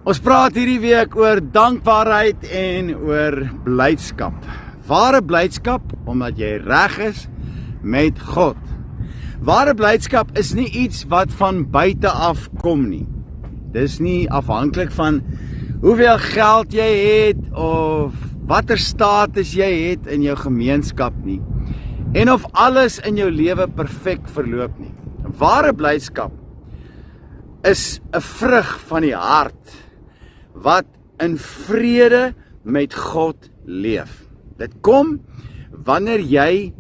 Ons praat hierdie week oor dankbaarheid en oor blydskap. Ware blydskap omdat jy reg is met God. Ware blydskap is nie iets wat van buite af kom nie. Dis nie afhanklik van hoeveel geld jy het of watter status jy het in jou gemeenskap nie. En of alles in jou lewe perfek verloop nie. Ware blydskap is 'n vrug van die hart wat in vrede met God leef. Dit kom wanneer jy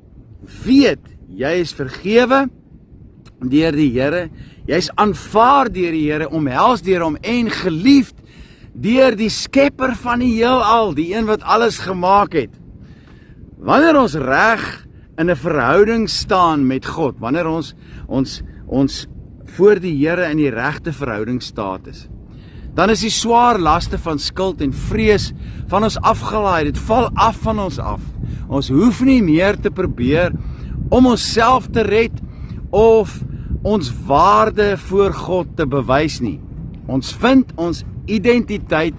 weet jy is vergewe deur die Here, jy's aanvaar deur die Here, omhels deur hom en geliefd deur die skepper van die heelal, die een wat alles gemaak het. Wanneer ons reg in 'n verhouding staan met God, wanneer ons voor die Here in die regte verhoudingsstatus, dan is die swaar laste van skuld en vrees van ons afgelaai. Dit val af van ons af. Ons hoef nie meer te probeer om onsself te red of ons waarde voor God te bewys nie. Ons vind ons identiteit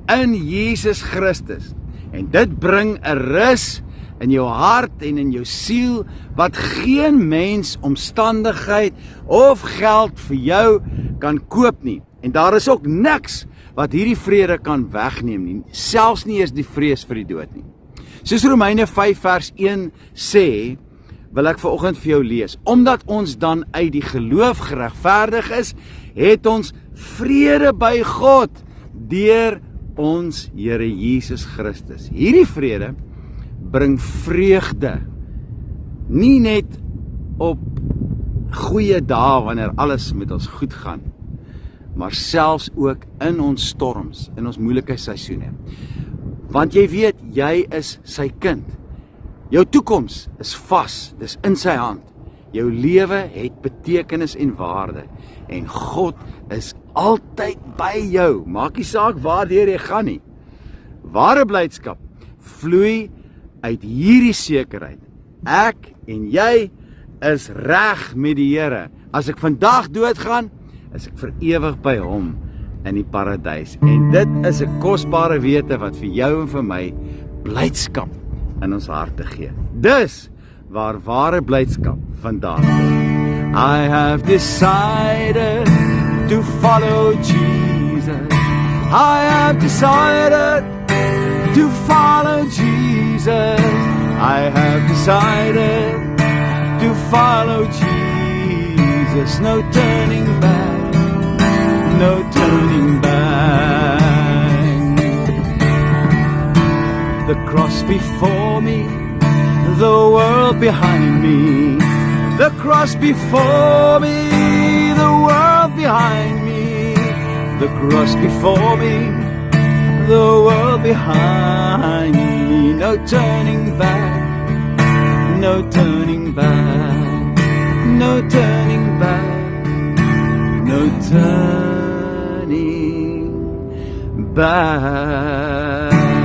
in Jesus Christus. En dit bring 'n rus in jou hart en in jou siel wat geen mens, omstandigheid of geld vir jou kan koop nie. En daar is ook niks wat hierdie vrede kan wegneem nie, selfs nie eens die vrees vir die dood nie. Soos Romeine 5 vers 1 sê, wil ek vanoggend vir jou lees. Omdat ons dan uit die geloof geregverdig is, het ons vrede by God deur ons Here Jesus Christus. Hierdie vrede bring vreugde, nie net op goeie dae wanneer alles met ons goed gaan, maar selfs ook in ons storms, in ons moeilike seisoene. Want jy weet, jy is sy kind. Jou toekoms is vas, dis in sy hand. Jou lewe het betekenis en waarde. En God is altyd by jou. Maak nie saak waardeur jy gaan nie. Ware blydskap vloei uit hierdie sekerheid. Ek en jy is reg met die Here. As ek vandag doodgaan, is ek vir ewig by hom in die paradys. En dit is 'n kosbare wete wat vir jou en vir my blydskap in ons harte gee. Dis waar ware blydskap vandaan kom. I have decided to follow Jesus. I have decided to follow Jesus. I have decided to follow Jesus. No turning back. No turning back. The cross before me, the world behind me. The cross before me, the world behind me. The cross before me, the world behind me. No turning back, no turning back, no turning back, no turning back.